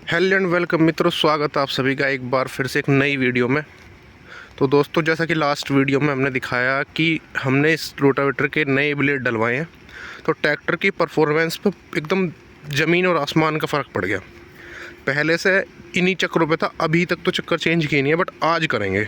Hello and welcome मित्रों, स्वागत है आप सभी का एक बार फिर से एक नई वीडियो में। तो दोस्तों, जैसा कि लास्ट वीडियो में हमने दिखाया कि हमने इस रोटावेटर के नए ब्लेड डलवाए हैं, तो ट्रैक्टर की परफॉर्मेंस पे एकदम ज़मीन और आसमान का फ़र्क पड़ गया। पहले से इन्हीं चक्रों पे था, अभी तक तो चक्कर चेंज किए नहीं है, बट आज करेंगे।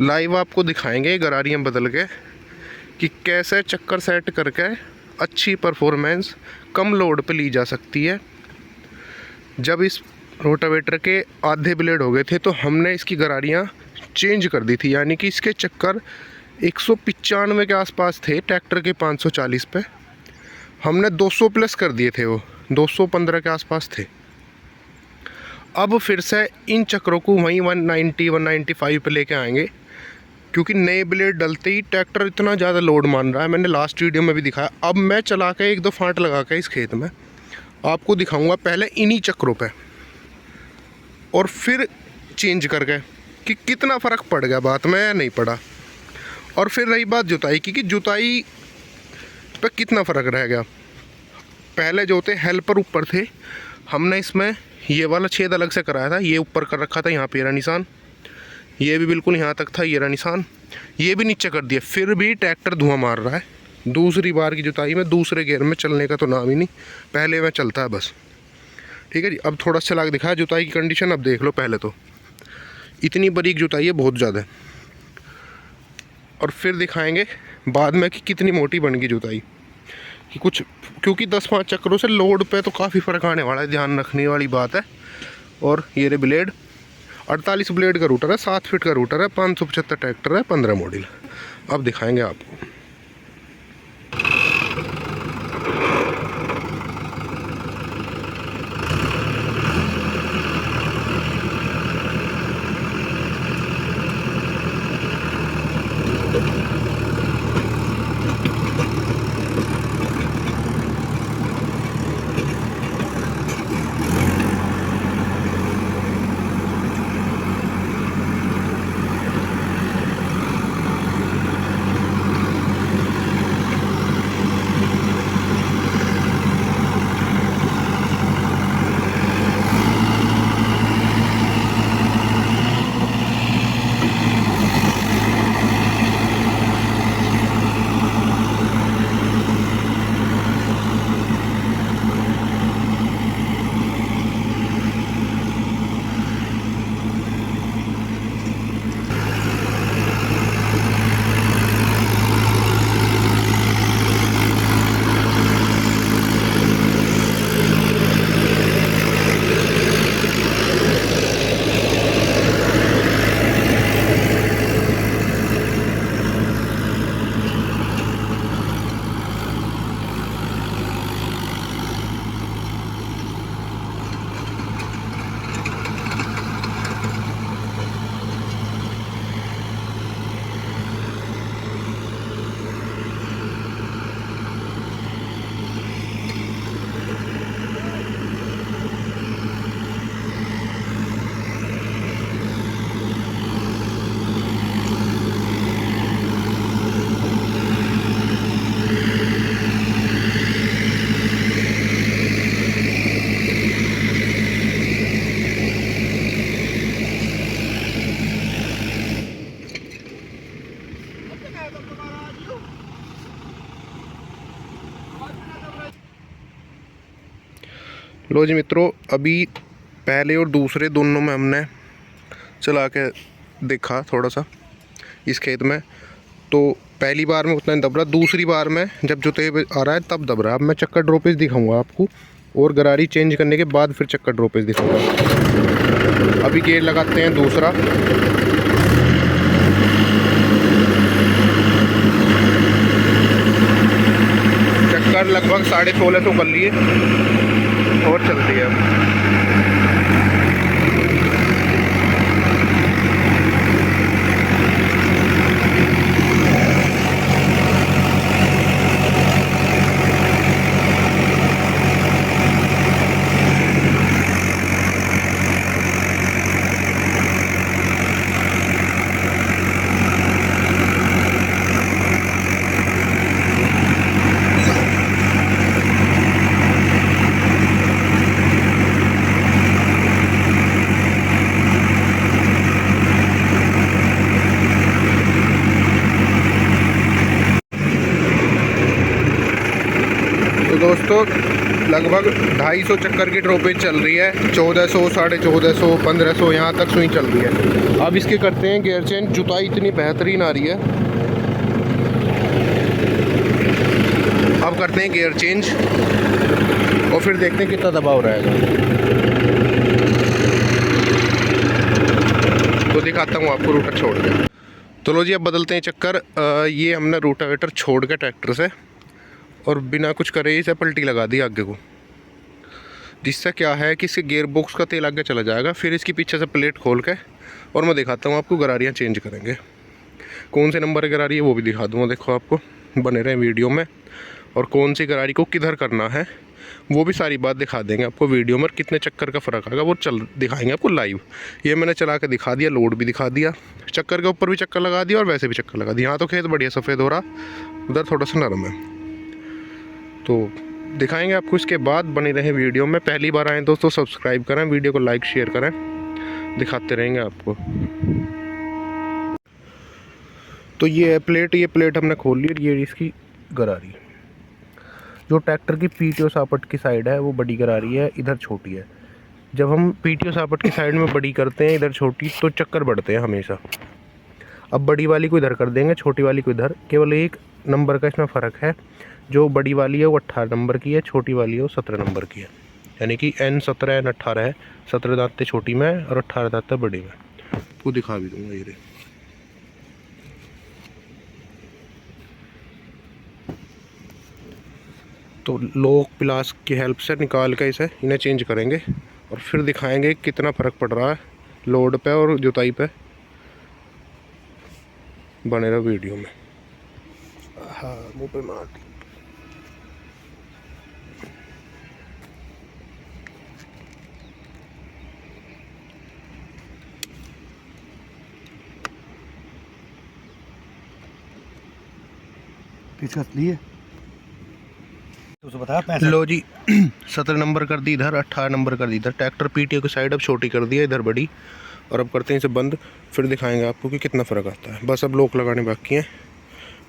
लाइव आपको दिखाएंगे गरारियाँ बदल के कि कैसे चक्कर सेट करके अच्छी परफॉर्मेंस कम लोड पे ली जा सकती है। जब इस रोटावेटर के आधे ब्लेड हो गए थे तो हमने इसकी गरारियाँ चेंज कर दी थी, यानी कि इसके चक्कर 195 के आसपास थे ट्रैक्टर के 540 पे। हमने 200 प्लस कर दिए थे, वो 215 के आसपास थे। अब फिर से इन चक्रों को वहीं 190 195 पे लेके आएंगे, क्योंकि नए ब्लेड डलते ही ट्रैक्टर इतना ज़्यादा लोड मान रहा है। मैंने लास्ट वीडियो में भी दिखाया। अब मैं चला के एक दो फांट लगा के इस खेत में आपको दिखाऊंगा, पहले इन्हीं चक्रों पे और फिर चेंज कर गए कि कितना फ़र्क पड़ गया बात में या नहीं पड़ा। और फिर रही बात जुताई की कि जुताई पे कितना फ़र्क रह गया। पहले जो थे हेल्पर ऊपर थे, हमने इसमें ये वाला छेद अलग से कराया था, ये ऊपर कर रखा था, यहाँ पे रहा निशान, ये भी बिल्कुल यहाँ तक था, ये रहा निशान, ये भी नीचे कर दिया। फिर भी ट्रैक्टर धुआं मार रहा है। दूसरी बार की जुताई में दूसरे गियर में चलने का तो नाम ही नहीं, पहले में चलता है बस। ठीक है जी। अब थोड़ा सा चला के दिखाया जुताई की कंडीशन। अब देख लो, पहले तो इतनी बारीक जुताई है, बहुत ज़्यादा। और फिर दिखाएंगे बाद में कि कितनी मोटी बन गई जुताई कि कुछ, क्योंकि 10-5 चक्रों से लोड पे तो काफ़ी फ़र्क आने वाला है, ध्यान रखने वाली बात है। और ये रे ब्लेड 48 ब्लेड का रूटर है, 7 फीट का रूटर है, 575 ट्रैक्टर है, 15 मॉडल। अब दिखाएंगे आपको। लो जी मित्रों, अभी पहले और दूसरे दोनों में हमने चला के देखा थोड़ा सा इस खेत में, तो पहली बार में उतना नहीं दब रहा, दूसरी बार में जब जुते आ रहा है तब दब रहा है। अब मैं चक्कर ड्रॉपेज दिखाऊंगा आपको, और गरारी चेंज करने के बाद फिर चक्कर ड्रॉपेज दिखाऊंगा। अभी गेयर लगाते हैं दूसरा। चक्कर लगभग 1650 कर लिए और चलती है। लगभग 250 चक्कर की ड्रॉपेज चल रही है। 1400, 1450, 1500 यहाँ तक सुई चल रही है। अब इसके करते हैं गियर चेंज। जुताई इतनी बेहतरीन आ रही है। अब करते हैं गियर चेंज और फिर देखते हैं कितना दबाव रहेगा। तो दिखाता हूँ आपको रूटर छोड़ के। तो लो जी, अब बदलते हैं चक्कर। ये हमने रोटावेटर छोड़ के ट्रैक्टर से और बिना कुछ करे इसे पलटी लगा दी आगे को, जिससे क्या है कि इसके गियर बॉक्स का तेल आगे चला जाएगा। फिर इसकी पीछे से प्लेट खोल के और मैं दिखाता हूँ आपको गरारियाँ चेंज करेंगे। कौन से नंबर की गरारी है वो भी दिखा दूँगा। देखो, आपको बने रहे वीडियो में। और कौन सी गरारी को किधर करना है वो भी सारी बात दिखा देंगे आपको वीडियो में। कितने चक्कर का फ़र्क आएगा वो दिखाएंगे आपको लाइव। ये मैंने चला के दिखा दिया, लोड भी दिखा दिया, चक्कर के ऊपर भी चक्कर लगा दिया और वैसे भी चक्कर लगा दिया। यहाँ तो खेत बढ़िया सफ़ेद हो रहा, उधर थोड़ा सा नरम है। तो दिखाएंगे आपको इसके बाद। बने रहे वीडियो में। पहली बार आए दोस्तों सब्सक्राइब करें, वीडियो को लाइक शेयर करें, दिखाते रहेंगे आपको। तो ये प्लेट हमने खोल ली। ये इसकी गरारी, जो ट्रैक्टर की पीटीओ सापट की साइड है वो बड़ी गरारी है, इधर छोटी है। जब हम पीटीओ सापट की साइड में बड़ी करते हैं, इधर छोटी, तो चक्कर बढ़ते हैं हमेशा। अब बड़ी वाली को इधर कर देंगे, छोटी वाली को इधर। केवल एक नंबर का इसमें फ़र्क है। जो बड़ी वाली है वो 18 नंबर की है, छोटी वाली है वो 17 नंबर की है। यानी कि N17 N18 है। 17 दांतें छोटी में और 18 दांतें बड़ी में। वो दिखा भी दूँगा। ये तो लॉक प्लास की हेल्प से निकाल के इन्हें चेंज करेंगे और फिर दिखाएंगे कितना फ़र्क पड़ रहा है लोड पे और जुताई पे। बने रहो वीडियो में। हाँ, मुँह पे मार दी। लिए तो बता लो जी, 17 नंबर कर दी इधर, 18 नंबर कर दी इधर। ट्रैक्टर पीटीओ की साइड अब छोटी कर दिया, इधर बड़ी। और अब करते हैं इसे बंद, फिर दिखाएंगे आपको कि कितना फ़र्क आता है। बस अब लॉक लगाने बाकी हैं।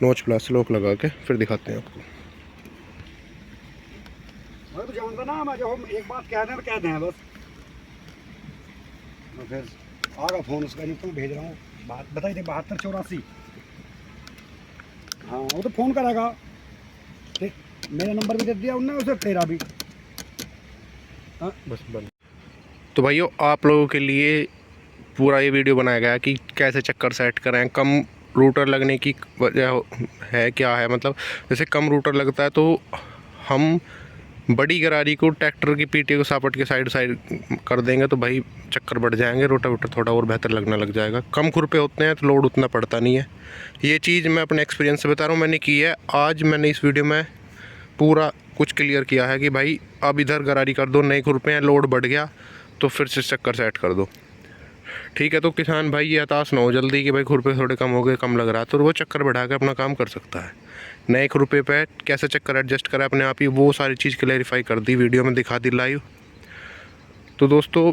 नोच प्लास से लॉक लगा के फिर दिखाते हैं आपको। मैं तो जानता ना, मैं जो एक बात कह दें बस। मैं फिर आगा फ़ोन उसका नहीं तो भेज रहा हूँ। बात बताई थी 7284। हाँ, वो तो फ़ोन करेगा। ठीक, मेरा नंबर भी दे दिया उनने, उसे तेरा भी। हाँ बस बंद। तो भाइयों, आप लोगों के लिए पूरा ये वीडियो बनाया गया कि कैसे चक्कर सेट करें। कम रूटर लगने की वजह है क्या है, मतलब जैसे कम रूटर लगता है तो हम बड़ी गरारी को ट्रैक्टर की पीटीओ सापट के साइड कर देंगे तो भाई चक्कर बढ़ जाएंगे, रोटावेटर थोड़ा और बेहतर लगने लग जाएगा। कम खुरपे होते हैं तो लोड उतना पड़ता नहीं है। ये चीज़ मैं अपने एक्सपीरियंस से बता रहा हूँ, मैंने की है। आज मैंने इस वीडियो में पूरा कुछ क्लियर किया है कि भाई अब इधर गरारी कर दो, नए खुरपे हैं, लोड बढ़ गया तो फिर से चक्कर सेट कर दो। ठीक है, तो किसान भाई ये हताश ना हो जल्दी कि भाई खुरपे थोड़े कम हो गए, कम लग रहा है, तो वो चक्कर बढ़ा के अपना काम कर सकता है। नए खुरपे पे कैसे चक्कर एडजस्ट करें अपने आप ही, वो सारी चीज़ क्लैरिफाई कर दी, वीडियो में दिखा दी लाइव। तो दोस्तों,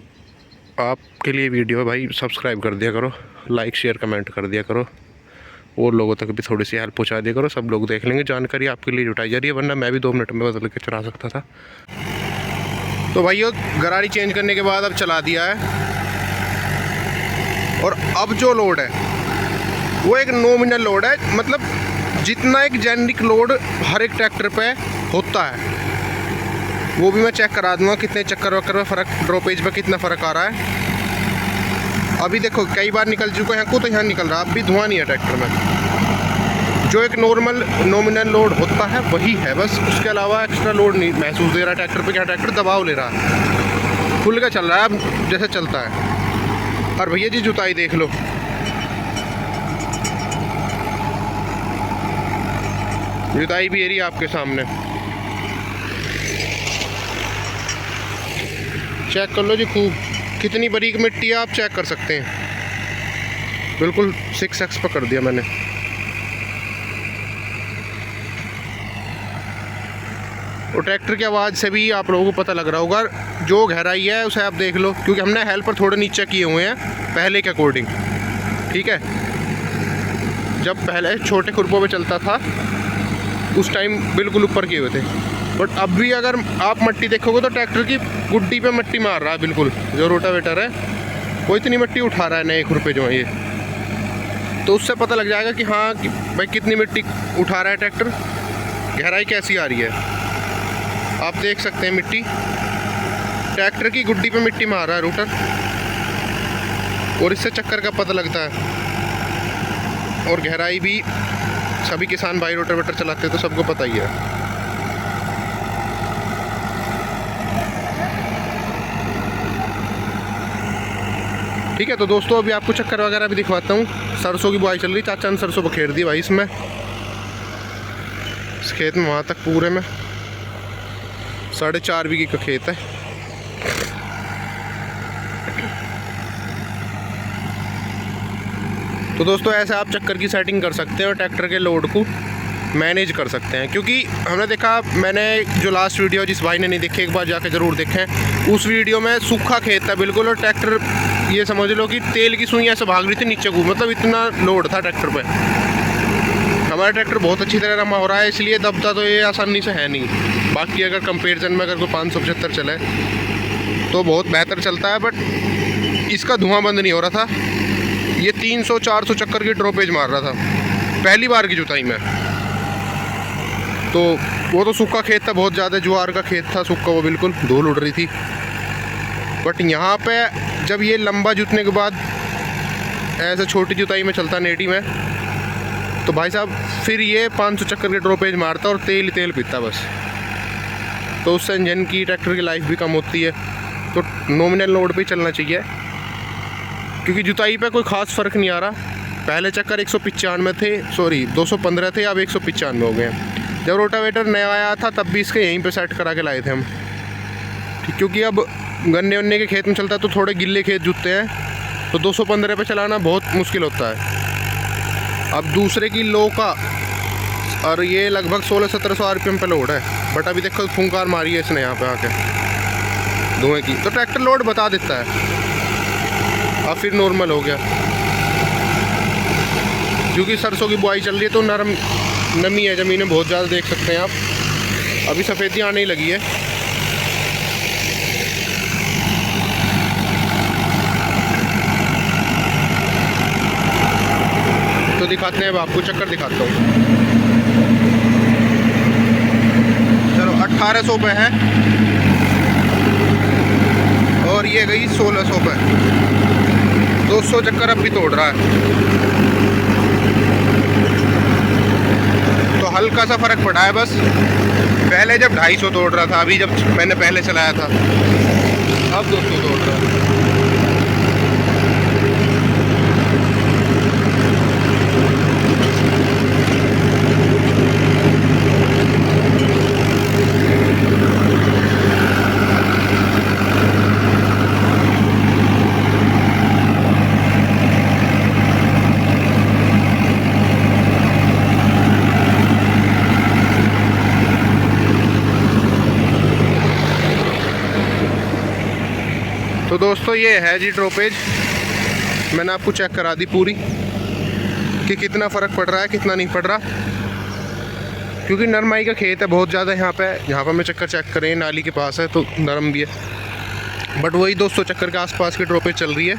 आपके लिए वीडियो है भाई, सब्सक्राइब कर दिया करो, लाइक शेयर कमेंट कर दिया करो, और लोगों तक भी थोड़ी सी हेल्प पहुँचा दिया करो। सब लोग देख लेंगे, जानकारी आपके लिए जुटाई जा रही है, वरना मैं भी 2 मिनट में बदल के चला सकता था। तो भाइयों, गरारी चेंज करने के बाद अब चला दिया है। और अब जो लोड है वो एक नॉमिनल लोड है, मतलब जितना एक जेनरिक लोड हर एक ट्रैक्टर पे होता है वो भी मैं चेक करा दूंगा कितने चक्कर वक्कर में फ़र्क, ड्रॉपेज पे कितना फ़र्क आ रहा है। अभी देखो कई बार निकल चुका है, तो यहाँ निकल रहा है, अब भी धुआं नहीं है ट्रैक्टर में। जो एक नॉर्मल नॉमिनल लोड होता है वही है, बस उसके अलावा एक्स्ट्रा लोड नहीं महसूस दे रहा ट्रैक्टर पे। क्या ट्रैक्टर दबाव ले रहा है, खुल के चल रहा है अब जैसे चलता है। और भैया जी जुताई देख लो, जुताई भी एरिया आपके सामने चेक कर लो जी खूब, कितनी बारीक मिट्टी है आप चेक कर सकते हैं। बिल्कुल 6x पर कर दिया मैंने। और ट्रैक्टर की आवाज़ से भी आप लोगों को पता लग रहा होगा, जो गहराई है उसे आप देख लो, क्योंकि हमने हेल्पर थोड़े नीचे किए हुए हैं पहले के अकॉर्डिंग। ठीक है, जब पहले छोटे खुरपों में चलता था उस टाइम बिल्कुल ऊपर किए हुए थे। बट अब भी अगर आप मट्टी देखोगे तो ट्रैक्टर की गुड्डी पे मट्टी मार रहा है बिल्कुल। जो रोटावेटर है वो इतनी मट्टी उठा रहा है नए खुरपे जो है ये, तो उससे पता लग जाएगा कि हाँ कि भाई कितनी मिट्टी उठा रहा है ट्रैक्टर, गहराई कैसी आ रही है। आप देख सकते हैं मिट्टी ट्रैक्टर की गुड्डी पे मिट्टी मार रहा है रोटर, और इससे चक्कर का पता लगता है। और गहराई भी सभी किसान भाई रोटावेटर चलाते हैं तो सबको पता ही है। ठीक है, तो दोस्तों अभी आपको चक्कर वगैरह भी दिखवाता हूँ। सरसों की बुआई चल रही, चाचा ने सरसों बखेर दी भाई इसमें, इस खेत में वहाँ तक पूरे में 4.5 बीघे का खेत है। तो दोस्तों ऐसे आप चक्कर की सेटिंग कर सकते हैं और ट्रैक्टर के लोड को मैनेज कर सकते हैं। क्योंकि हमने देखा, मैंने जो लास्ट वीडियो जिस भाई ने नहीं देखे एक बार जाकर ज़रूर देखें, उस वीडियो में सूखा खेत था बिल्कुल, और ट्रैक्टर ये समझ लो कि तेल की सुई ऐसे भाग रही थी नीचे को, मतलब इतना लोड था ट्रैक्टर पे। हमारा ट्रैक्टर बहुत अच्छी तरह रमा हो रहा है, इसलिए दबता तो ये आसानी से है नहीं। बाकी अगर कंपेरिजन में अगर कोई 575 चले तो बहुत बेहतर चलता है, बट इसका धुआं बंद नहीं हो रहा था। ये 300-400 चक्कर की ड्रॉपेज मार रहा था पहली बार की जुताई में। तो वो तो सूखा खेत था, बहुत ज़्यादा ज्वार का खेत था सूखा, वो बिल्कुल धूल उड़ रही थी। बट यहाँ पे जब ये लंबा जुतने के बाद ऐसे छोटी जुताई में चलता नेटी में, तो भाई साहब फिर ये 500 चक्कर के ड्रॉपेज मारता और तेल ही तेल पीता बस। तो उससे इंजन की, ट्रैक्टर की लाइफ भी कम होती है। तो नॉमिनल लोड पे चलना चाहिए, क्योंकि जुताई पे कोई ख़ास फ़र्क नहीं आ रहा। पहले चक्कर 195 थे, सॉरी 215 थे, अब 195 हो गए हैं। जब रोटावेटर नया आया था तब भी इसके यहीं पे सेट करा के लाए थे हम, क्योंकि अब गन्ने वन्ने के खेत में चलता है तो थोड़े गिल्ले खेत जुतते हैं, तो 215 पे चलाना बहुत मुश्किल होता है। अब दूसरे की लो का, और ये लगभग 1600-1700 RPM पे लोड है। बट अभी देखो फुंकार मारी है इसने यहाँ पे आके धुएँ की, तो ट्रैक्टर लोड बता देता है। अब फिर नॉर्मल हो गया, क्योंकि सरसों की बुआई चल रही है तो नमी है ज़मीन में बहुत ज़्यादा, देख सकते हैं आप। अभी सफ़ेदी आने ही लगी है। तो दिखाते हैं, अब आपको चक्कर दिखाता हूँ। चलो 1800 पे है और ये गई 1600 पे। 200 चक्कर अब भी तोड़ रहा है, तो हल्का सा फ़र्क पड़ा है बस। पहले जब 250 तोड़ रहा था, अभी जब मैंने पहले चलाया था, अब 200 तोड़ रहा है। तो दोस्तों ये है जी ड्रॉपेज, मैंने आपको चेक करा दी पूरी कि कितना फ़र्क पड़ रहा है कितना नहीं पड़ रहा। क्योंकि नरमाई का खेत है बहुत ज़्यादा यहाँ पे मैं चक्कर चेक करें, नाली के पास है तो नरम भी है। बट वही 200 चक्कर के आसपास की ड्रॉपेज चल रही है,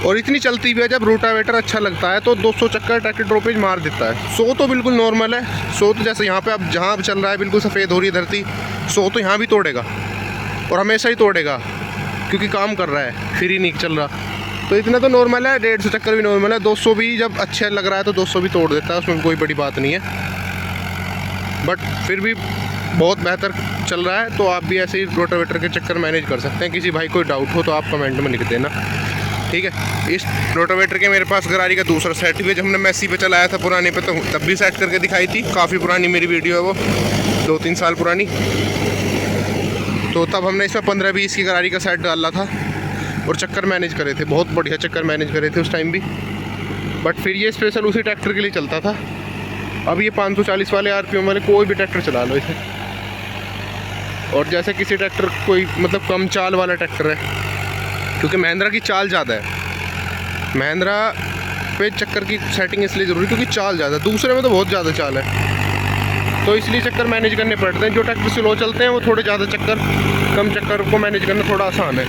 और इतनी चलती भी है। जब रोटावेटर अच्छा लगता है तो 200 चक्कर ट्रैक्टर ड्रॉपेज मार देता है। 100 तो बिल्कुल नॉर्मल है। 100 तो जैसे यहाँ पे अब जहाँ चल रहा है बिल्कुल सफ़ेद हो रही है धरती, 100 तो यहाँ भी तोड़ेगा और हमेशा ही तोड़ेगा, क्योंकि काम कर रहा है, फिर ही नहीं चल रहा। तो इतना तो नॉर्मल है। 150 चक्कर भी नॉर्मल है। 200 भी जब अच्छा लग रहा है तो 200 भी तोड़ देता है, उसमें कोई बड़ी बात नहीं है। बट फिर भी बहुत बेहतर चल रहा है। तो आप भी ऐसे ही रोटावेटर के चक्कर मैनेज कर सकते हैं। किसी भाई कोई डाउट हो तो आप कमेंट में लिख देना, ठीक है। इस रोटावेटर के मेरे पास गरारी का दूसरा सेट भी है। जब हमने मैसी पे चलाया था पुराने पे, तो तब भी सेट करके दिखाई थी। काफ़ी पुरानी मेरी वीडियो है वो, 2-3 साल पुरानी। तो तब हमने इसमें 15-20 की गरारी का सेट डाला था और चक्कर मैनेज करे थे, बहुत बढ़िया चक्कर मैनेज करे थे उस टाइम भी। बट फिर ये स्पेशल उसी ट्रैक्टर के लिए चलता था। अब ये 540 वाले RPM वाले कोई भी ट्रैक्टर चला लो इसे। और जैसे किसी ट्रैक्टर कोई मतलब कम चाल वाला ट्रैक्टर है, क्योंकि महिंद्रा की चाल ज़्यादा है। महिंद्रा पे चक्कर की सेटिंग इसलिए ज़रूरी क्योंकि चाल ज़्यादा है, दूसरे में तो बहुत ज़्यादा चाल है। तो इसलिए चक्कर मैनेज करने पड़ते हैं। जो ट्रैक्टर स्लो चलते हैं वो थोड़े ज़्यादा चक्कर, कम चक्कर को मैनेज करना थोड़ा आसान है,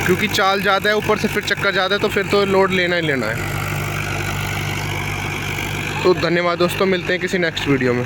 क्योंकि चाल ज़्यादा है, ऊपर से फिर चक्कर ज़्यादा है, तो फिर तो लोड लेना ही लेना है। तो धन्यवाद दोस्तों, मिलते हैं किसी नेक्स्ट वीडियो में।